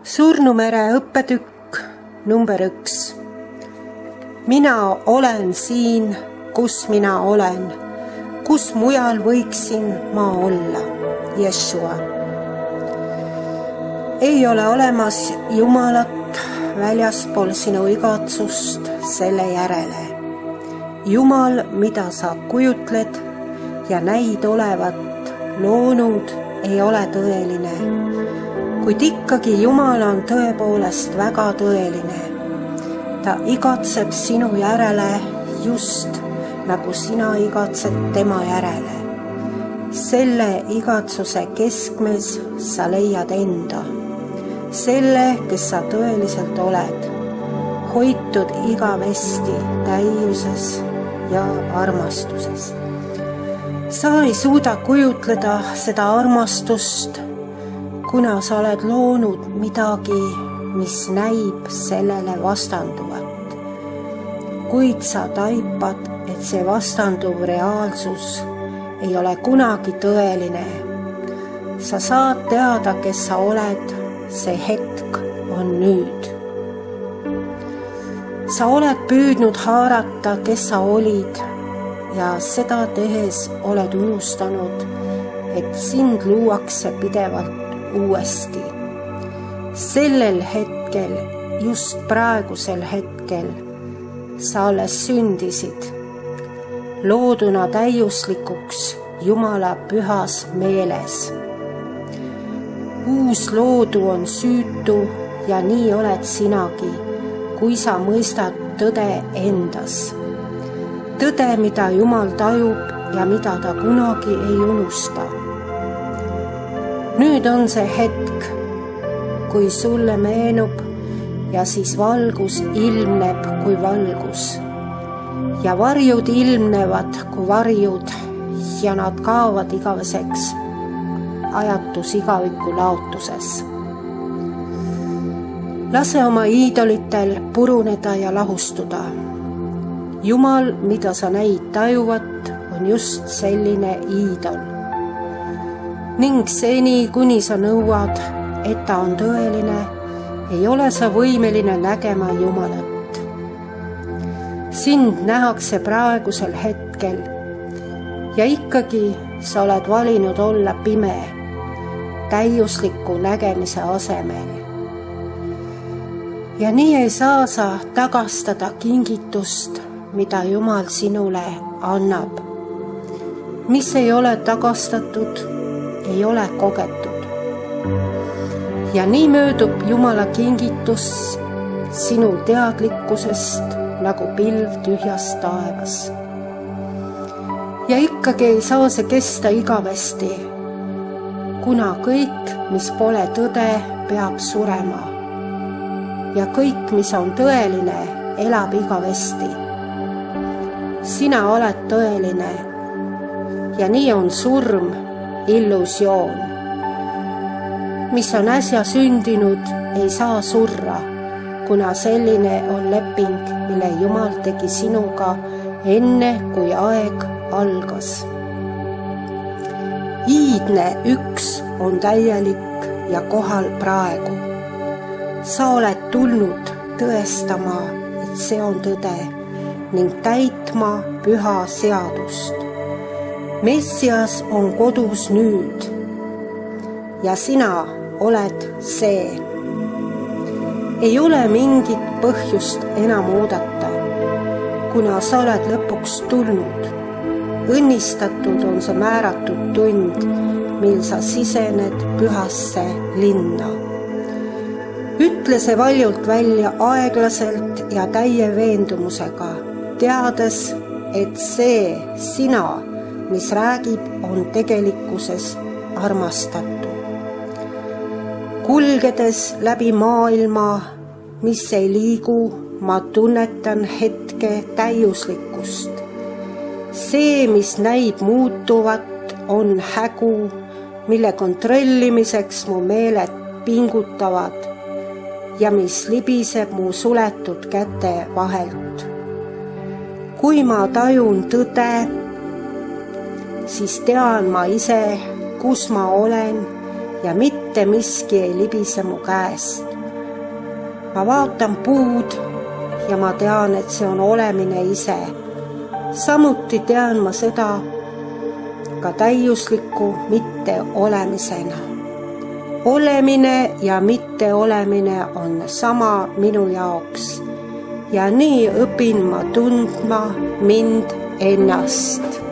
Surnumere õppetükk number 1. Mina olen siin, kus mina olen. Kus mujal võiksin ma olla? Jeshua. Ei ole olemas Jumalat väljaspool sinu igatsust selle järele. Jumal, mida sa kujutled ja näid olevat loonud, ei ole tõeline. Kuid ikkagi Jumal on tõepoolest väga tõeline. Ta igatseb sinu järele just nagu sina igatsed tema järele. Selle igatsuse keskmes sa leiad enda. Selle, kes sa tõeliselt oled. Hoitud igavesti täiuses ja armastuses. Sa ei suuda kujutleda seda armastust, kuna sa oled loonud midagi, mis näib sellele vastanduvat. Kuid sa taipad, et see vastanduv reaalsus ei ole kunagi tõeline. Sa saad teada, kes sa oled, see hetk on nüüd. Sa oled püüdnud haarata, kes sa olid, ja seda tehes oled unustanud, et sind luuakse pidevalt uuesti. Sellel hetkel, just praegusel hetkel, sa alles sündisid, looduna täiuslikuks Jumala pühas meeles. Uus loodu on süütu ja nii oled sinagi, kui sa mõistad tõde endas. Tõde, mida Jumal tajub ja mida ta kunagi ei unusta. Nüüd on see hetk, kui sulle meenub ja siis valgus ilmneb kui valgus. Ja varjud ilmnevad kui varjud ja nad kaovad igaveseks ajatus igaviku laotuses. Lase oma iidolitel puruneda ja lahustuda. Jumal, mida sa näid tajuvat, on just selline iidol. Ning seni, kuni sa nõuad, et ta on tõeline, ei ole sa võimeline nägema Jumalat. Sind nähakse praegusel hetkel ja ikkagi sa oled valinud olla pime, täiusliku nägemise asemel. Ja nii ei saa sa tagastada kingitust, mida Jumal sinule annab. Mis ei ole tagastatud, ei ole kogetud. Ja nii möödub Jumala kingitus sinu teadlikkusest nagu pilv tühjast taevas. Ja ikkagi ei saa see kesta igavesti, kuna kõik, mis pole tõde, peab surema. Ja kõik, mis on tõeline, elab igavesti. Sina oled tõeline ja nii on surm illusioon. Mis on äsja sündinud, ei saa surra, kuna selline on leping, mille Jumal tegi sinuga enne, kui aeg algas. Iidne üks on täielik ja kohal praegu. Sa oled tulnud tõestama, et see on tõde ning täitma püha seadust. Messias on kodus nüüd ja sina oled see. Ei ole mingit põhjust enam oodata, kuna sa oled lõpuks tulnud. Õnnistatud on see määratud tund, mil sa sisened pühasse linna. Ütle see valjult välja aeglaselt ja täie veendumusega, teades, et see sina, mis räägib, on tegelikkuses armastatu. Kulgedes läbi maailma, mis ei liigu, ma tunnetan hetke täiuslikkust. See, mis näib muutuvat, on hägu, mille kontrollimiseks mu meeled pingutavad ja mis libiseb mu suletud käte vahelt. Kui ma tajun tõde, siis tean ma ise, kus ma olen ja mitte miski ei libise mu käest. Ma vaatan puud ja ma tean, et see on olemine ise. Samuti tean ma seda ka täiusliku mitteolemisena. Olemine ja mitteolemine on sama minu jaoks ja nii õpin ma tundma mind ennast.